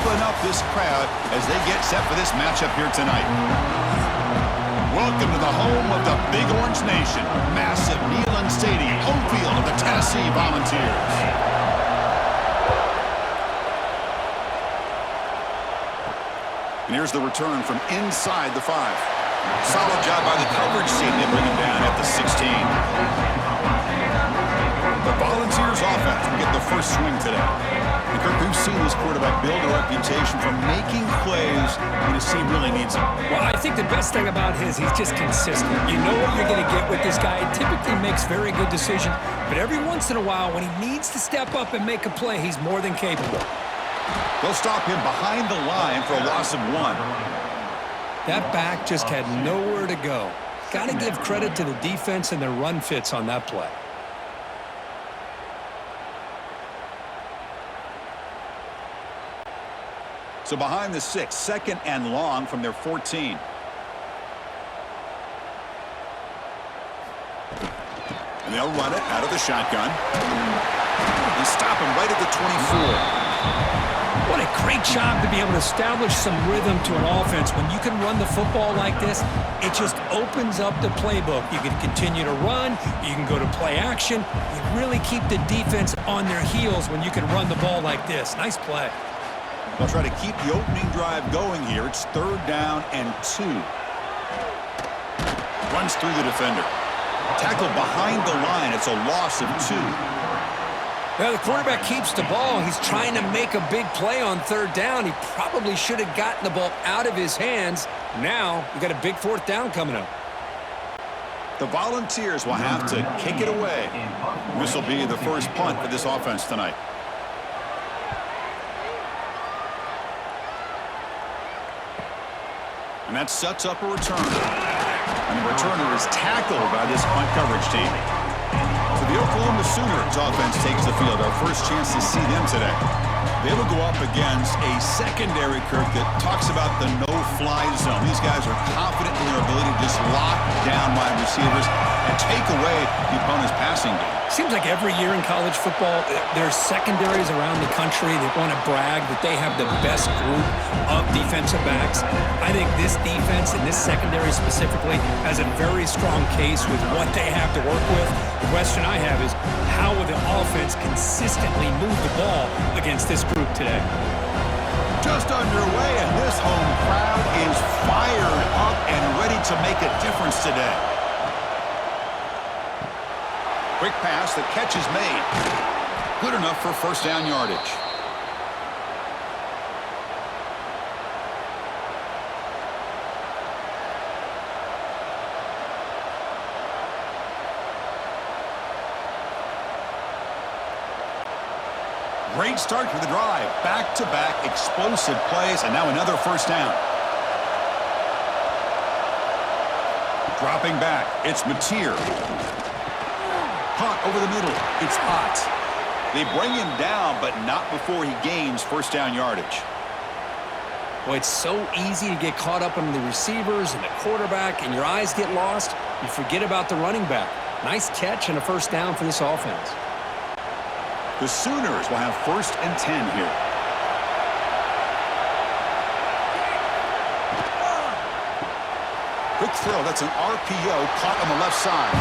open up this crowd as they get set for this matchup here tonight. Welcome to the home of the Big Orange Nation. Massive Neyland Stadium, home field of the Tennessee Volunteers. And here's the return from inside the 5. Solid job by the coverage team. They bring him down at the 16. The Volunteers offense will get the first swing today. And Kirk, we've seen this quarterback build a reputation for making plays when his team really needs him. Well, I think the best thing about he's just consistent. You know what you're going to get with this guy. He typically makes very good decisions, but every once in a while, when he needs to step up and make a play, he's more than capable. They'll stop him behind the line for a loss of 1. That back just had nowhere to go. Got to give credit to the defense and their run fits on that play. So behind the 6, second and long from their 14. And they'll run it out of the shotgun. They stop him right at the 24. What a great job to be able to establish some rhythm to an offense. When you can run the football like this, it just opens up the playbook. You can continue to run. You can go to play action. You really keep the defense on their heels when you can run the ball like this. Nice play. They'll try to keep the opening drive going here. It's 3rd down and 2. Runs through the defender. Tackled behind the line. It's a loss of 2. Well, the quarterback keeps the ball. He's trying to make a big play on 3rd down. He probably should have gotten the ball out of his hands. Now, you got a big 4th down coming up. The Volunteers will have to kick it away. This will be the first punt for this offense tonight. And that sets up a return. And the returner is tackled by this punt coverage team. So the Oklahoma Sooners offense takes the field. Our first chance to see them today. They will go up against a secondary, Kirk, that talks about the no-fly zone. These guys are confident in their ability to just lock down wide receivers and take away the opponent's passing game. Seems like every year in college football, there's secondaries around the country that want to brag that they have the best group of defensive backs. I think this defense and this secondary specifically has a very strong case with what they have to work with. The question I have is, how will the offense consistently move the ball against this group today? Just underway, and this home crowd is fired up and ready to make a difference today. Quick pass, the catch is made. Good enough for 1st down yardage. Great start to the drive. Back-to-back explosive plays, and now another 1st down. Dropping back, it's Mateer. Caught over the middle. It's Ott. They bring him down, but not before he gains 1st down yardage. Well, it's so easy to get caught up in the receivers and the quarterback, and your eyes get lost. You forget about the running back. Nice catch and a 1st down for this offense. The Sooners will have 1st and 10 here. Quick throw. That's an RPO caught on the left side.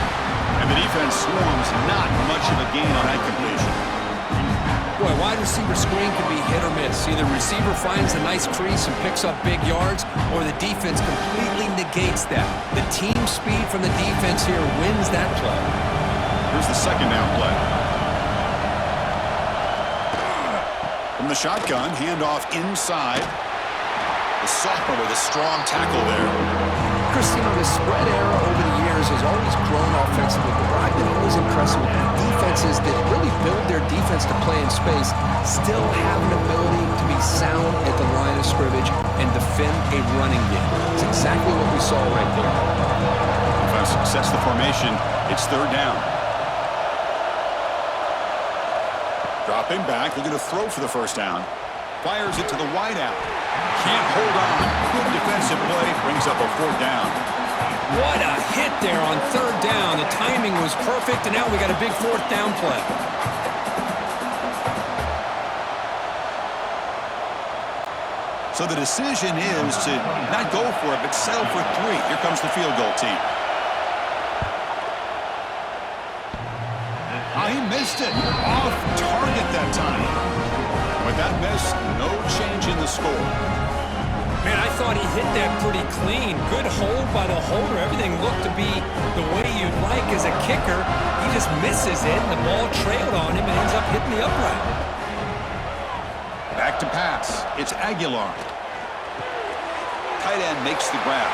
And the defense swarms, not much of a gain on that completion. Boy, wide receiver screen can be hit or miss. Either receiver finds a nice crease and picks up big yards, or the defense completely negates that. The team speed from the defense here wins that play. Here's the 2nd down play. From the shotgun, handoff inside. The sophomore with a strong tackle there. Christine, the spread era over the years has always grown offensively, but what I've been always impressed with defenses that really build their defense to play in space still have an ability to be sound at the line of scrimmage and defend a running game. It's exactly what we saw right there. Offense sets the formation. It's 3rd down. Dropping back, looking to throw for the 1st down. Fires it to the wideout. Can't hold on. Good defensive play. Brings up a 4th down. What a hit there on 3rd down. The timing was perfect, and now we got a big 4th down play. So the decision is to not go for it, but settle for 3. Here comes the field goal team. He missed it. Off target that time. With that miss, no change in the score. Man, I thought he hit that pretty clean. Good hold by the holder. Everything looked to be the way you'd like as a kicker. He just misses it, and the ball trailed on him and ends up hitting the upright. Back to pass. It's Aguilar. Tight end makes the grab.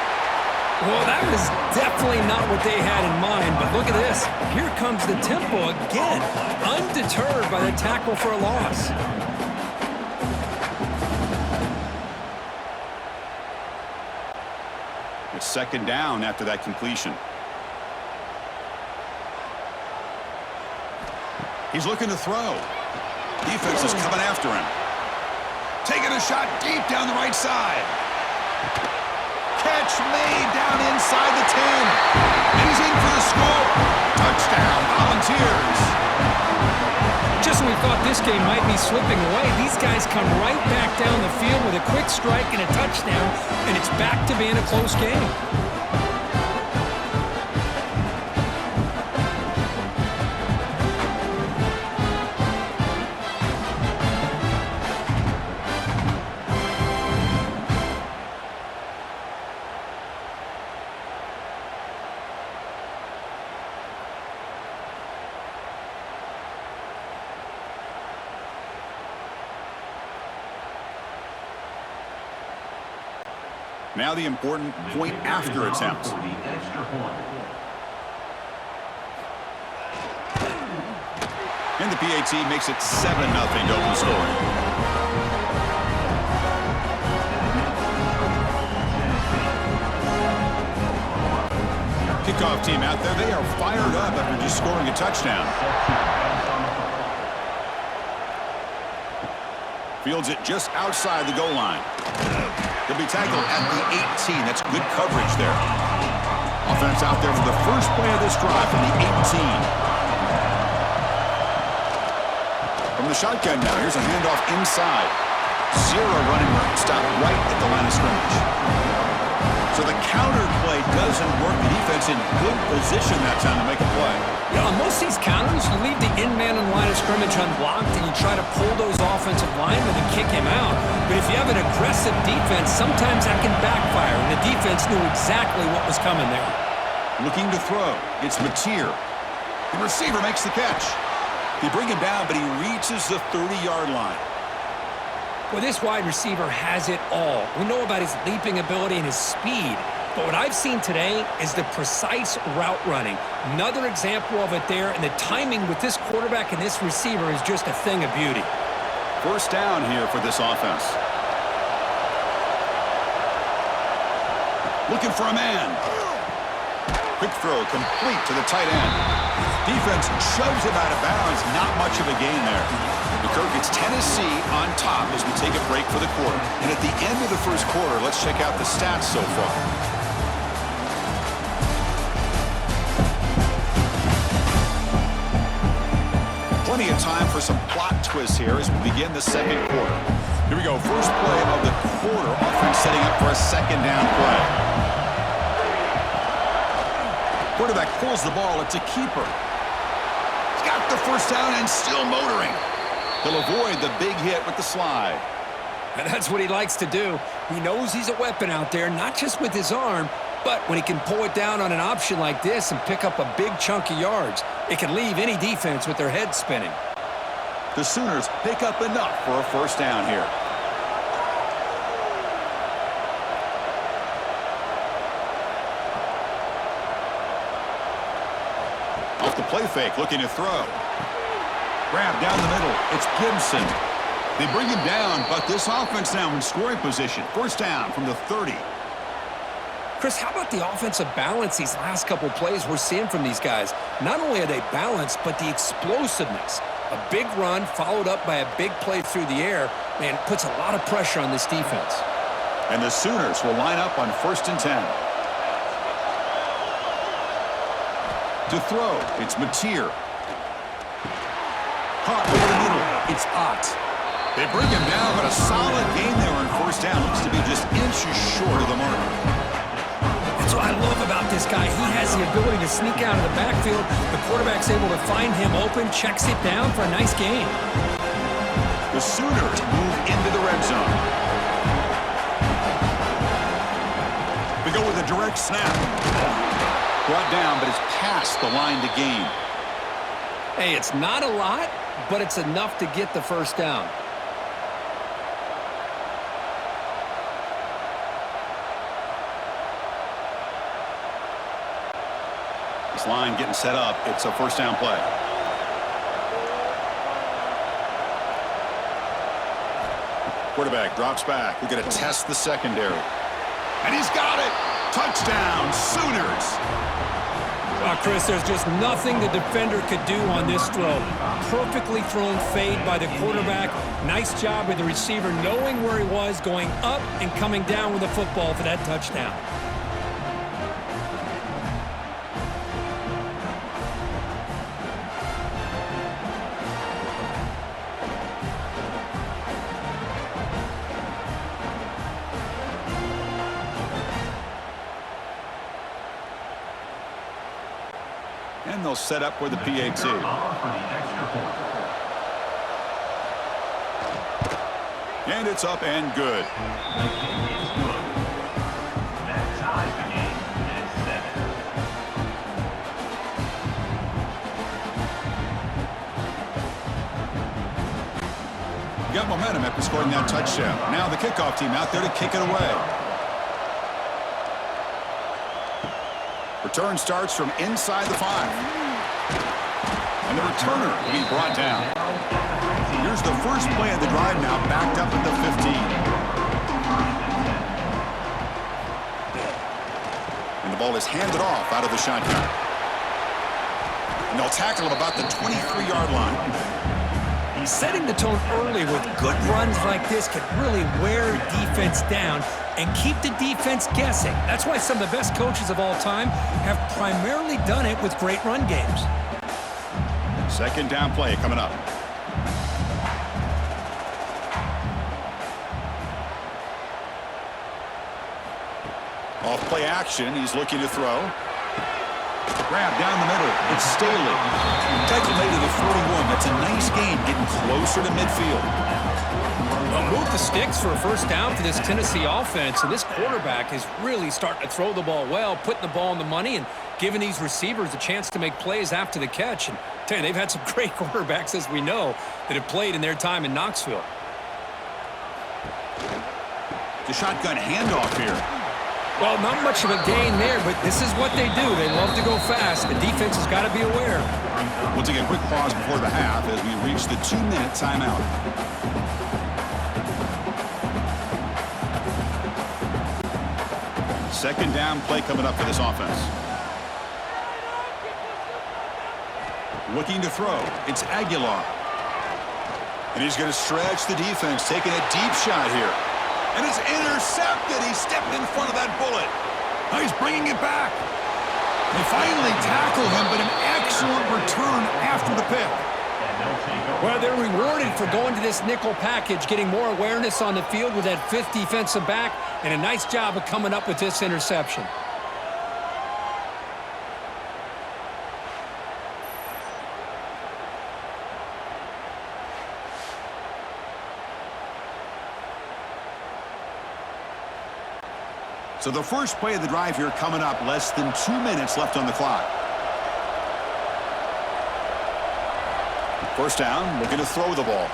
Well, that was definitely not what they had in mind, but look at this. Here comes the tempo again, undeterred by the tackle for a loss. It's second down after that completion. He's looking to throw. Defense is coming after him. Taking a shot deep down the right side. Catch made down inside the 10. And he's in for the score. Touchdown, Volunteers. Just when we thought this game might be slipping away, these guys come right back down the field with a quick strike and a touchdown, and it's back to being a close game. Now the important point after attempt. And the PAT makes it 7-0 to open scoring. Kickoff team out there, they are fired up after just scoring a touchdown. Fields it just outside the goal line. He'll be tackled at the 18. That's good coverage there. Offense out there for the first play of this drive from the 18. From the shotgun now, here's a handoff inside. 0 running room. Stop right at the line of scrimmage. So the counter play doesn't work. The defense in good position that time to make a play. Yeah, on most of these counters, you leave the in-man in line of scrimmage unblocked and you try to pull those offensive linemen and kick him out. But if you have an aggressive defense, sometimes that can backfire, and the defense knew exactly what was coming there. Looking to throw. It's Mateer. The receiver makes the catch. They bring him down, but he reaches the 30-yard line. Well, this wide receiver has it all. We know about his leaping ability and his speed. But what I've seen today is the precise route running. Another example of it there, and the timing with this quarterback and this receiver is just a thing of beauty. First down here for this offense. Looking for a man. Quick throw complete to the tight end. Defense shoves him out of bounds. Not much of a gain there. McCurk, it's Tennessee on top as we take a break for the quarter. And at the end of the first quarter, let's check out the stats so far. Plenty of time for some plot twists here as we begin the second quarter. Here we go. First play of the quarter. Offense setting up for a second down play. Quarterback pulls the ball. It's a keeper. He's got the first down and still motoring. He'll avoid the big hit with the slide. And that's what he likes to do. He knows he's a weapon out there, not just with his arm, but when he can pull it down on an option like this and pick up a big chunk of yards, it can leave any defense with their head spinning. The Sooners pick up enough for a first down here. Off the play fake, looking to throw. Grab down the middle. It's Gibson. They bring him down, but this offense now in scoring position. First down from the 30. Chris, how about the offensive balance these last couple plays we're seeing from these guys? Not only are they balanced, but the explosiveness. A big run followed up by a big play through the air, man, puts a lot of pressure on this defense. And the Sooners will line up on 1st and 10. To throw, it's Mateer. Caught over the middle, it's Ott. They bring him down, but a solid gain there on first down. Looks guy. He has the ability to sneak out of the backfield. The quarterback's able to find him open, checks it down for a nice gain. The Sooners move into the red zone. They go with a direct snap. Brought down, but it's past the line to gain. Hey, it's not a lot, but it's enough to get the first down. This line getting set up. It's a first down play. Quarterback drops back. We're going to test the secondary. And he's got it. Touchdown, Sooners. Chris, there's just nothing the defender could do on this throw. Perfectly thrown fade by the quarterback. Nice job with the receiver knowing where he was, going up and coming down with the football for that touchdown. And they'll set up for the PAT. And it's up and good. Got momentum after scoring that touchdown. Now the kickoff team out there to kick it away. Return starts from inside the 5. And the returner will be brought down. Here's the first play of the drive now, backed up at the 15. And the ball is handed off out of the shotgun. And they'll tackle him about the 23-yard line. Setting the tone early with good runs like this can really wear defense down and keep the defense guessing. That's why some of the best coaches of all time have primarily done it with great run games. Second down play coming up. Off play action, he's looking to throw. Grab down the middle. It's Staley. Tackle made to the 41. That's a nice gain, getting closer to midfield. Well, move the sticks for a first down for this Tennessee offense, and this quarterback is really starting to throw the ball well, putting the ball on the money, and giving these receivers a chance to make plays after the catch. And I tell you, they've had some great quarterbacks, as we know, that have played in their time in Knoxville. The shotgun handoff here. Well, not much of a gain there, but this is what they do. They love to go fast. The defense has got to be aware. We'll take a quick pause before the half as we reach the 2-minute timeout. Second down play coming up for this offense. Looking to throw. It's Aguilar. And he's going to stretch the defense, taking a deep shot here. And it's intercepted. He stepped in front of that bullet. Now he's bringing it back. They finally tackle him, but an excellent return after the pick. Well, they're rewarded for going to this nickel package, getting more awareness on the field with that fifth defensive back, and a nice job of coming up with this interception. So the first play of the drive here coming up, less than 2 minutes left on the clock. First down, looking to throw the ball.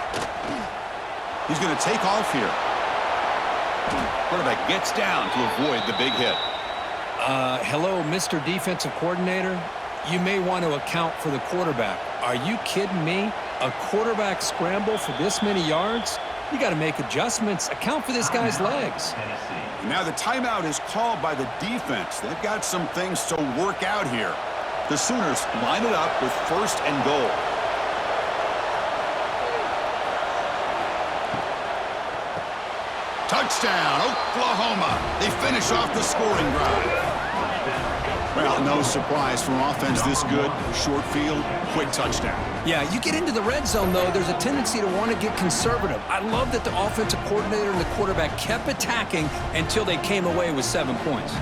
He's going to take off here. Quarterback gets down to avoid the big hit. Hello, Mr. Defensive Coordinator. You may want to account for the quarterback. Are you kidding me? A quarterback scramble for this many yards? You got to make adjustments. Account for this guy's legs. Now the timeout is called by the defense. They've got some things to work out here. The Sooners line it up with first and goal. Touchdown, Oklahoma. They finish off the scoring drive. Well, no surprise from offense this good. Short field, quick touchdown. Yeah, you get into the red zone, though, there's a tendency to want to get conservative. I love that the offensive coordinator and the quarterback kept attacking until they came away with 7 points.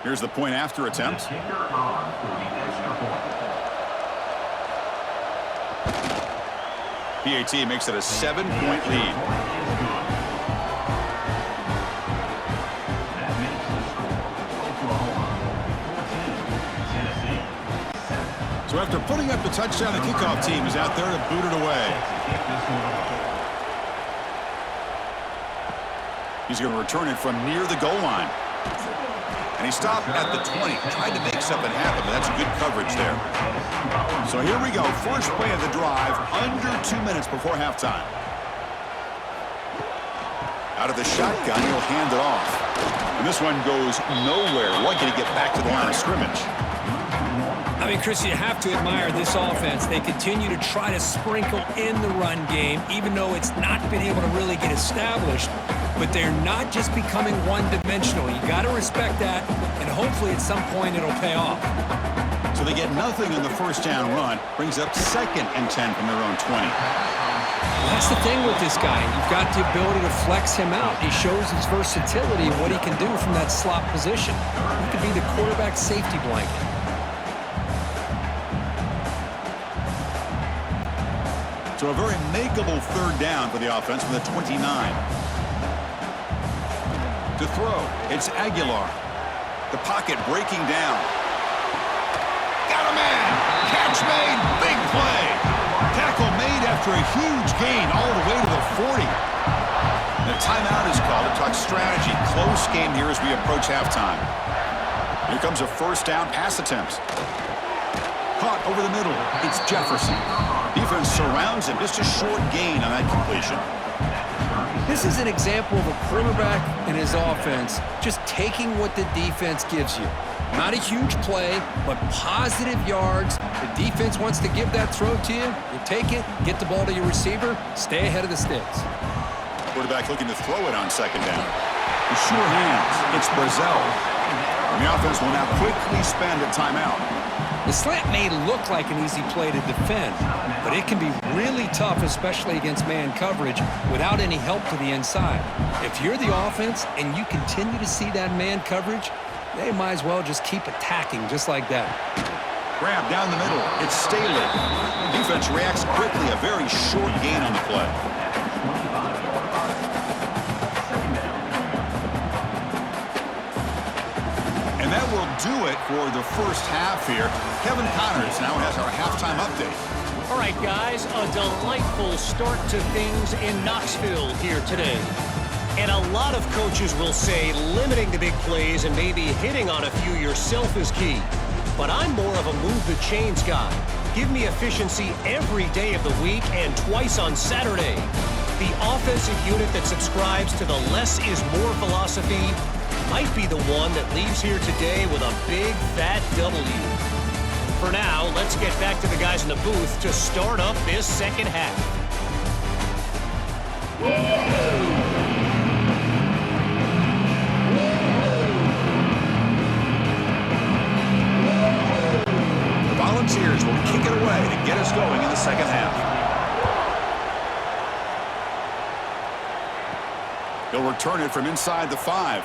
Here's the point after attempt. PAT makes it a 7-point lead. So after putting up the touchdown, the kickoff team is out there to boot it away. He's going to return it from near the goal line. And he stopped at the 20, tried to make something happen, but that's good coverage there. So here we go, first play of the drive, under 2 minutes before halftime. Out of the shotgun, he'll hand it off. And this one goes nowhere. Lucky to get back to the line of scrimmage. I mean, Chris, you have to admire this offense. They continue to try to sprinkle in the run game, even though it's not been able to really get established. But they're not just becoming one-dimensional. You got to respect that, and hopefully at some point it'll pay off. So they get nothing in the first down run, brings up 2nd and 10 from their own 20. That's the thing with this guy. You've got the ability to flex him out. He shows his versatility and what he can do from that slot position. He could be the quarterback safety blanket. So a very makeable third down for the offense from the 29. To throw, it's Aguilar. The pocket breaking down. Got a man. Catch made. Big play. Tackle made after a huge gain all the way to the 40. The timeout is called to talk strategy. Close game here as we approach halftime. Here comes a first down pass attempt. Caught over the middle. It's Jefferson. Defense surrounds him. Just a short gain on that completion. This is an example of a quarterback and his offense just taking what the defense gives you. Not a huge play, but positive yards. The defense wants to give that throw to you. You take it, get the ball to your receiver, stay ahead of the sticks. Quarterback looking to throw it on second down. With sure hands, it's Brazzell. And the offense will now quickly spend a timeout. The slant may look like an easy play to defend, but it can be really tough, especially against man coverage, without any help to the inside. If you're the offense and you continue to see that man coverage, they might as well just keep attacking just like that. Grab down the middle. It's Staley. Defense reacts quickly. A very short gain on the play. And that will do it for the first half here. Kevin Connors now has our halftime update. All right, guys, a delightful start to things in Knoxville here today. And a lot of coaches will say limiting the big plays and maybe hitting on a few yourself is key. But I'm more of a move the chains guy. Give me efficiency every day of the week and twice on Saturday. The offensive unit that subscribes to the less is more philosophy might be the one that leaves here today with a big fat W. For now, let's get back to the guys in the booth to start up this second half. The Volunteers will kick it away to get us going in the second half. He'll return it from inside the 5.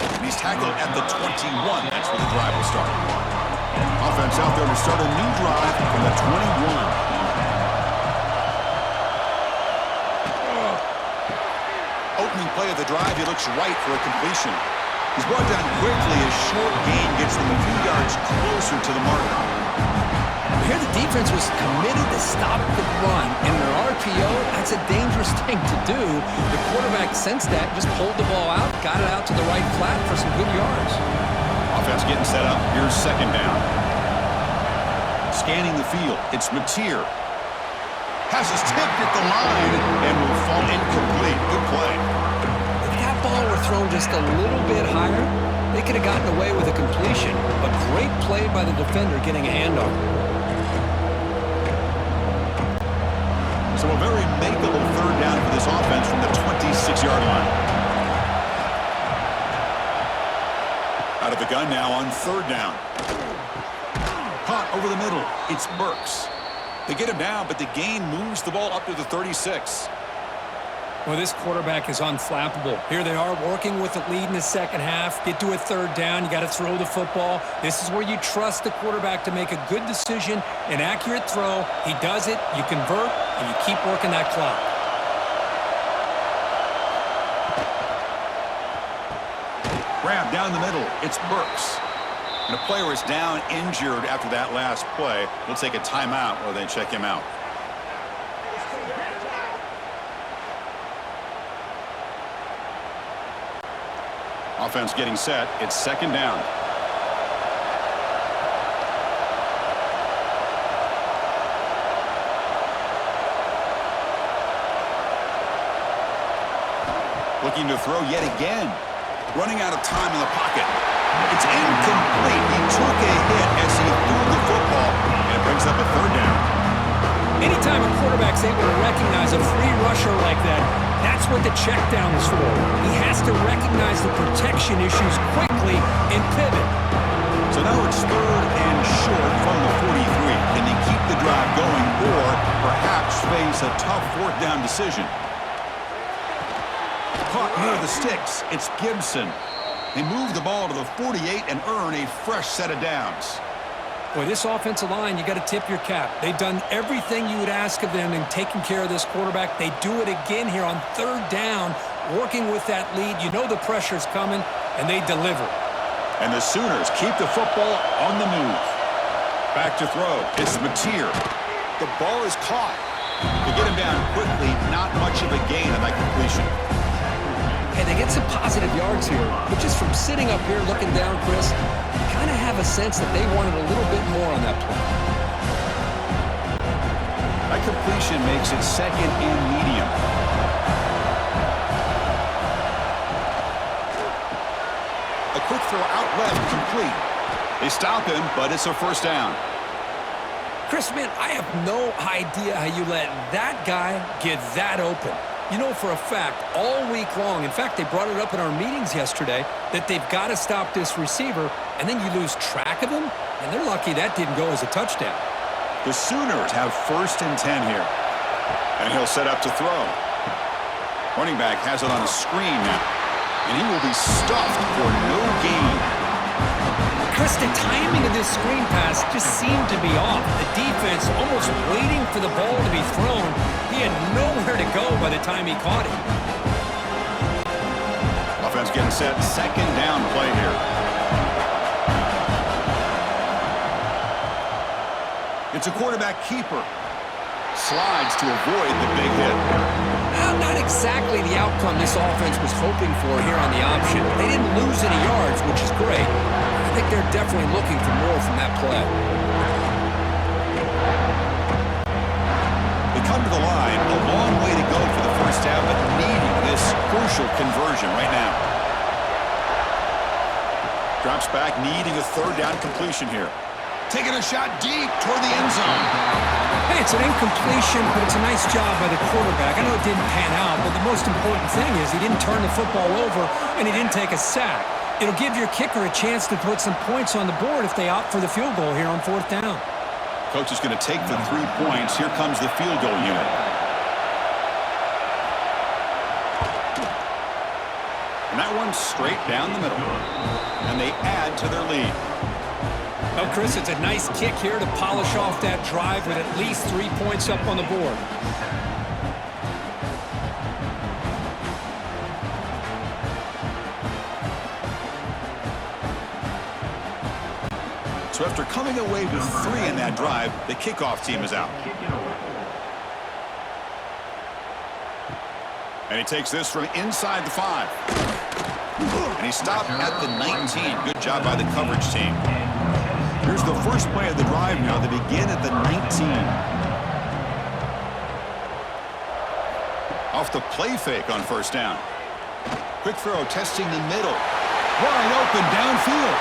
And he's tackled at the 21. That's where the drive will start. Offense out there to start a new drive from the 21. Opening play of the drive, he looks right for a completion. He's brought down quickly as short gain gets them a few yards closer to the mark. Here the defense was committed to stop the run, and in an RPO, that's a dangerous thing to do. The quarterback sensed that, just pulled the ball out, got it out to the right flat for some good yards. Offense getting set up. Here's second down. Scanning the field. It's Mateer. Passes tipped at the line and will fall incomplete. Good play. If that ball were thrown just a little bit higher, they could have gotten away with a completion. A great play by the defender getting a handoff. So a very makeable third down for this offense from the 26-yard line. Out of the gun now on third down. Caught over the middle. It's Burks. They get him down, but the gain moves the ball up to the 36. Well, this quarterback is unflappable. Here they are working with the lead in the second half. Get to a third down. You got to throw the football. This is where you trust the quarterback to make a good decision, an accurate throw. He does it, you convert, and you keep working that clock. Grab down the middle. It's Burks. And a player is down injured after that last play. We'll take a timeout while they check him out. Offense getting set. It's second down. Looking to throw yet again. Running out of time in the pocket. It's incomplete. He took a hit as he threw the football, and it brings up a third down. Anytime a quarterback's able to recognize a free rusher like that, that's what the check down is for. He has to recognize the protection issues quickly and pivot. So now it's third and short from the 43. Can they keep the drive going or perhaps face a tough fourth down decision? Caught near the sticks. It's Gibson. They move the ball to the 48 and earn a fresh set of downs. Boy, this offensive line, you got to tip your cap. They've done everything you would ask of them in taking care of this quarterback. They do it again here on third down, working with that lead. You know the pressure's coming, and they deliver. And the Sooners keep the football on the move. Back to throw. It's Mateer. The ball is caught. They get him down quickly. Not much of a gain on that completion. Hey, they get some positive yards here, but just from sitting up here looking down, Chris, you kind of have a sense that they wanted a little bit more on that play. That completion makes it second and medium. A quick throw out left, complete. They stop him, but it's a first down. Chris, man, I have no idea how you let that guy get that open. You know for a fact, all week long, in fact, they brought it up in our meetings yesterday, that they've got to stop this receiver, and then you lose track of him, and they're lucky that didn't go as a touchdown. The Sooners have first and 10 here. And he'll set up to throw. Running back has it on a screen now. And he will be stuffed for no gain. Chris, the timing of this screen pass just seemed to be off. The defense almost waiting for the ball to be thrown. He had nowhere to go by the time he caught it. Offense getting set. Second down play here. It's a quarterback keeper. Slides to avoid the big hit. Not exactly the outcome this offense was hoping for here on the option. They didn't lose any yards, which is great. I think they're definitely looking for more from that play. They come to the line. A long way to go for the first down, but needing this crucial conversion right now. Drops back, needing a third down completion here. Taking a shot deep toward the end zone. Hey, it's an incompletion, but it's a nice job by the quarterback. I know it didn't pan out, but the most important thing is he didn't turn the football over and he didn't take a sack. It'll give your kicker a chance to put some points on the board if they opt for the field goal here on fourth down. Coach is going to take the 3 points. Here comes the field goal unit. And that one's straight down the middle. And they add to their lead. Well, Chris, it's a nice kick here to polish off that drive with at least 3 points up on the board. So after coming away with 3 in that drive, the kickoff team is out. And he takes this from inside the 5. And he stopped at the 19. Good job by the coverage team. Here's the first play of the drive now. They begin at the 19. Off the play fake on first down. Quick throw testing the middle. Wide open downfield.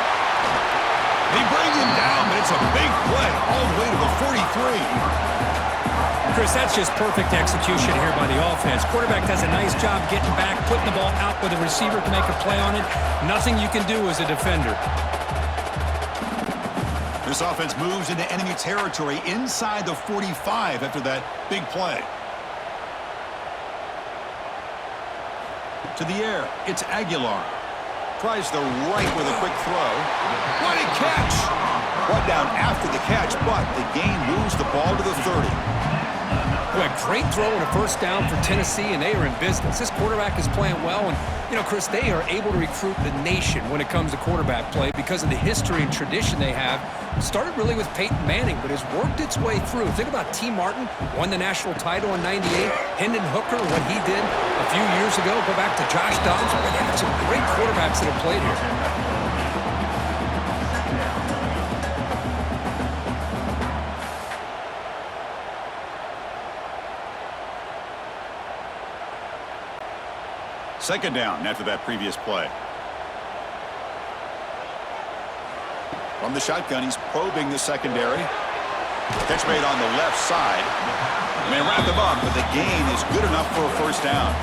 They bring him down, but it's a big play all the way to the 43. Chris, that's just perfect execution here by the offense. Quarterback does a nice job getting back, putting the ball out where the receiver can make a play on it. Nothing you can do as a defender. This offense moves into enemy territory inside the 45 after that big play. To the air, it's Aguilar. Tries the right with a quick throw. What a catch! Brought down after the catch, but the gain moves the ball to the 30. Boy, a great throw and a first down for Tennessee, and they are in business. This quarterback is playing well, and, you know, Chris, they are able to recruit the nation when it comes to quarterback play because of the history and tradition they have. It started really with Peyton Manning, but has worked its way through. Think about T. Martin, won the national title in '98. Hendon Hooker, what he did a few years ago. Go back to Josh Dobbs. Boy, they had some great quarterbacks that have played here. Second down after that previous play. From the shotgun, he's probing the secondary. Catch made on the left side. And they wrap him up, but the gain is good enough for a first down.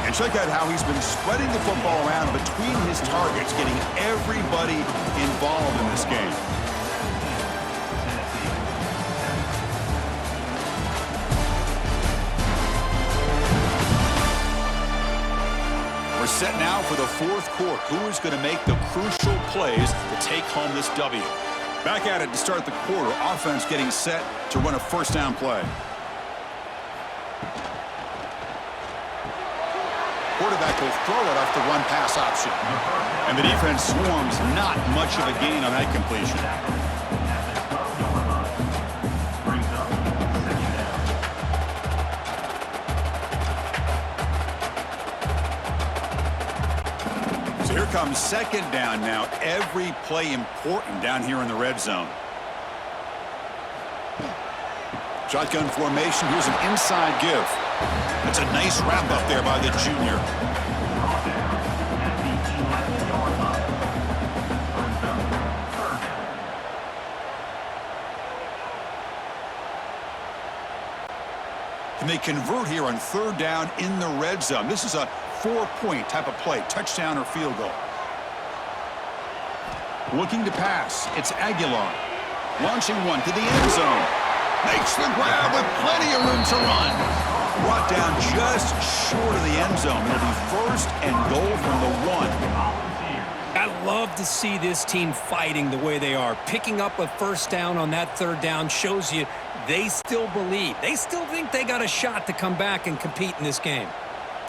And check out how he's been spreading the football around between his targets, getting everybody involved in this game. We're set now for the fourth quarter. Who is going to make the crucial plays to take home this W? Back at it to start the quarter. Offense getting set to run a first down play. Quarterback will throw it off the run-pass option. And the defense swarms, not much of a gain on that completion. So here comes second down now. Every play important down here in the red zone. Shotgun formation. Here's an inside give. It's a nice wrap up there by the junior. Can they convert here on third down in the red zone? This is a 4-point type of play, touchdown or field goal. Looking to pass, it's Aguilar. Launching one to the end zone. Makes the grab with plenty of room to run. Brought down just short of the end zone. It'll be first and goal from the 1. I love to see this team fighting the way they are. Picking up a first down on that third down shows you they still believe. They still think they got a shot to come back and compete in this game.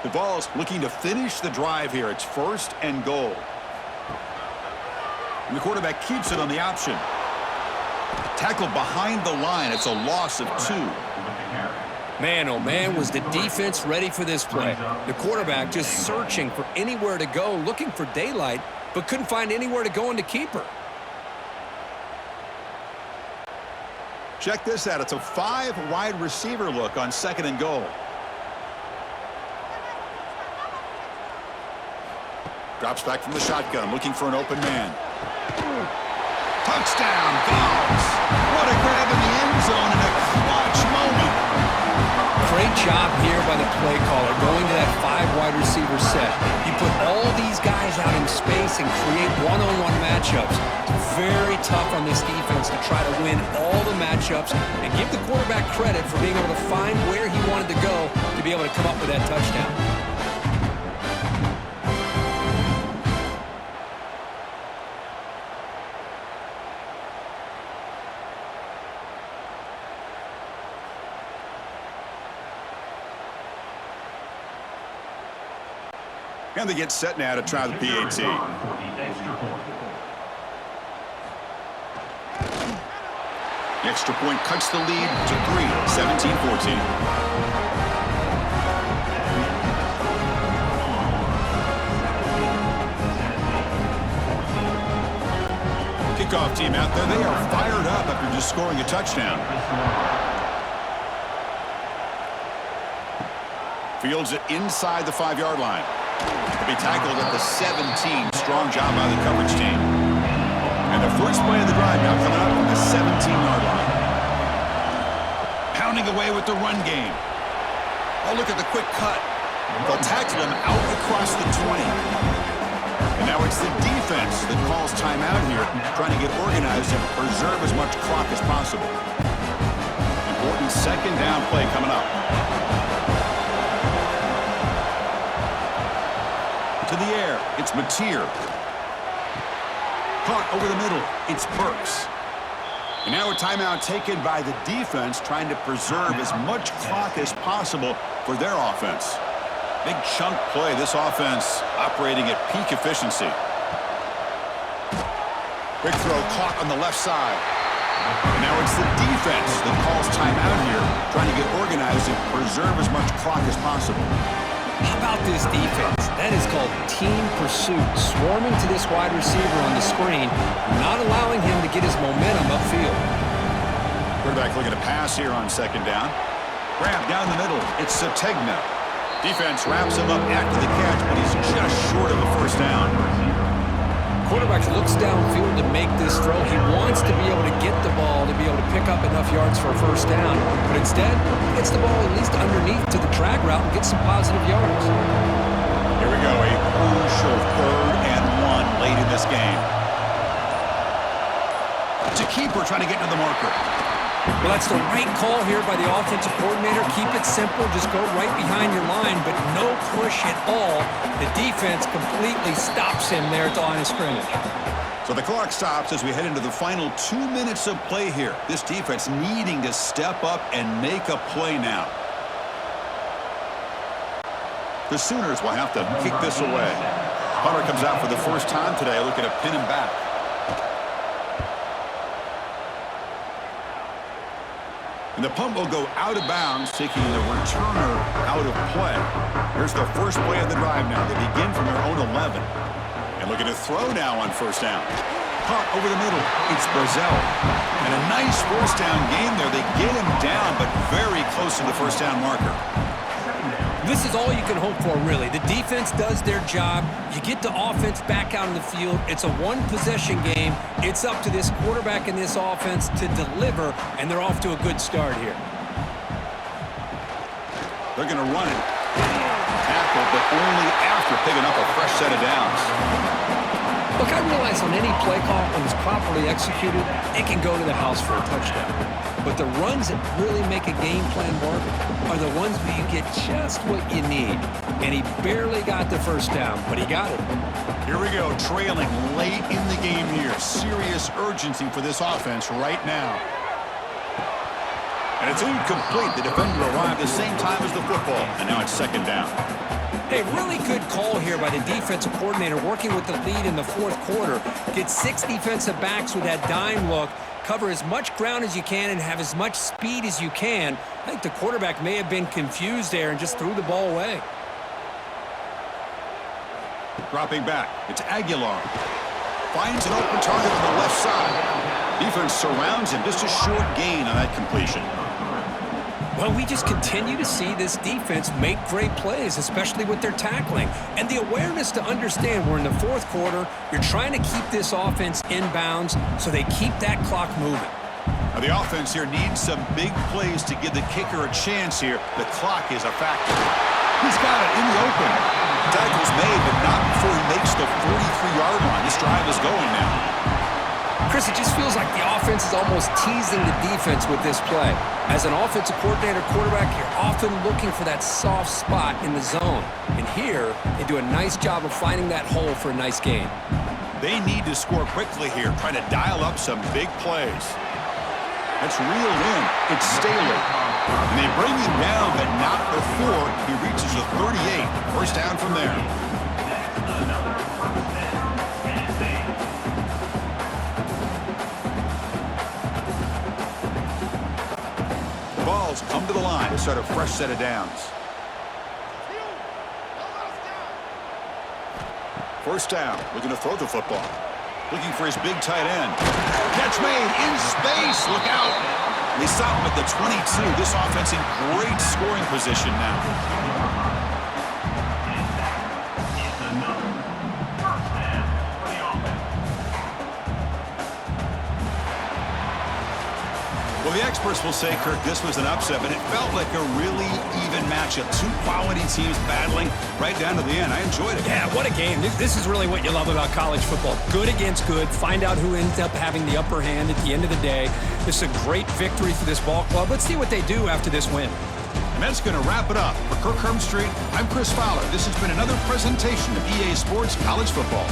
The Vols looking to finish the drive here. It's first and goal. And the quarterback keeps it on the option. Tackled behind the line. It's a loss of 2. Man, oh man, was the defense ready for this play. The quarterback just searching for anywhere to go, looking for daylight, but couldn't find anywhere to go in the keeper. Check this out. It's a 5 wide receiver look on second and goal. Drops back from the shotgun, looking for an open man. Touchdown, Vols! What a grab in the end zone in a clutch moment. Great job here by the play caller, going to that 5 wide receiver set. You put all these guys out in space and create one-on-one matchups. Very tough on this defense to try to win all the matchups and give the quarterback credit for being able to find where he wanted to go to be able to come up with that touchdown. And they get set now to try the PAT. The extra point cuts the lead to 3, 17-14. Kickoff team out there. They are fired up after just scoring a touchdown. Fields it inside the 5-yard line. He'll be tackled at the 17. Strong job by the coverage team. And the first play of the drive now coming up from the 17-yard line. Pounding away with the run game. Oh, look at the quick cut. They'll tackle him out across the 20. And now it's the defense that calls timeout here, trying to get organized and preserve as much clock as possible. Important second down play coming up. To the air, it's Mateer. Caught over the middle, it's Burks. And now a timeout taken by the defense, trying to preserve as much clock as possible for their offense. Big chunk play, this offense operating at peak efficiency. Quick throw caught on the left side. And now it's the defense that calls timeout here, trying to get organized and preserve as much clock as possible. How about this defense? That is called team pursuit. Swarming to this wide receiver on the screen, not allowing him to get his momentum upfield. Quarterback looking to pass here on second down. Grab down the middle. It's Sategna. Defense wraps him up after the catch, but he's just short of a first down. Quarterback looks downfield to make this throw. He wants to be able to get the ball to be able to pick up enough yards for a first down. But instead, he gets the ball at least underneath to the drag route and gets some positive yards. Here we go, a crucial 3rd and 1 late in this game. It's a keeper trying to get to the marker. Well, that's the right call here by the offensive coordinator. Keep it simple. Just go right behind your line, but no push at all. The defense completely stops him there at the line of scrimmage. So the clock stops as we head into the final 2 minutes of play here. This defense needing to step up and make a play now. The Sooners will have to kick this away. Hunter comes out for the first time today, looking to pin him back. And the punt will go out of bounds, taking the returner out of play. Here's the first play of the drive now. They begin from their own 11. And looking to throw now on first down. Caught over the middle. It's Brazzell. And a nice first down game there. They get him down, but very close to the first down marker. This is all you can hope for, really. The defense does their job. You get the offense back out on the field. It's a one-possession game. It's up to this quarterback and this offense to deliver, and they're off to a good start here. They're going to run it. Tackle, but only after picking up a fresh set of downs. Look, I realize on any play call, when it's properly executed, it can go to the house for a touchdown. But the runs that really make a game plan work are the ones where you get just what you need. And he barely got the first down, but he got it. Here we go, trailing late in the game here. Serious urgency for this offense right now. And it's incomplete. The defender arrived the same time as the football, and now it's second down. A really good call here by the defensive coordinator, working with the lead in the fourth quarter. Get 6 defensive backs with that dime look. Cover as much ground as you can and have as much speed as you can. I think the quarterback may have been confused there and just threw the ball away. Dropping back, it's Aguilar. Finds an open target on the left side. Defense surrounds him, just a short gain on that completion. Well, we just continue to see this defense make great plays, especially with their tackling. And the awareness to understand we're in the fourth quarter, you're trying to keep this offense in bounds so they keep that clock moving. Now the offense here needs some big plays to give the kicker a chance here. The clock is a factor. He's got it in the open. Tackle's made, but not before he makes the 43-yard line. This drive is going now. Chris, it just feels like the offense is almost teasing the defense with this play. As an offensive coordinator quarterback, you're often looking for that soft spot in the zone. And here, they do a nice job of finding that hole for a nice gain. They need to score quickly here, trying to dial up some big plays. That's reeled in. It's Staley. And they bring him down, but not before he reaches the 38. First down from there. Balls come to the line to start a fresh set of downs. First down, looking to throw the football. Looking for his big tight end. Catch made in space. Look out. They stop him at the 22. This offense in great scoring position now. Well, the experts will say, Kirk, this was an upset, but it felt like a really even matchup. Two quality teams battling right down to the end. I enjoyed it. Yeah, what a game. This is really what you love about college football. Good against good. Find out who ends up having the upper hand at the end of the day. This is a great victory for this ball club. Let's see what they do after this win. And that's going to wrap it up. For Kirk Herbstreit, I'm Chris Fowler. This has been another presentation of EA Sports College Football.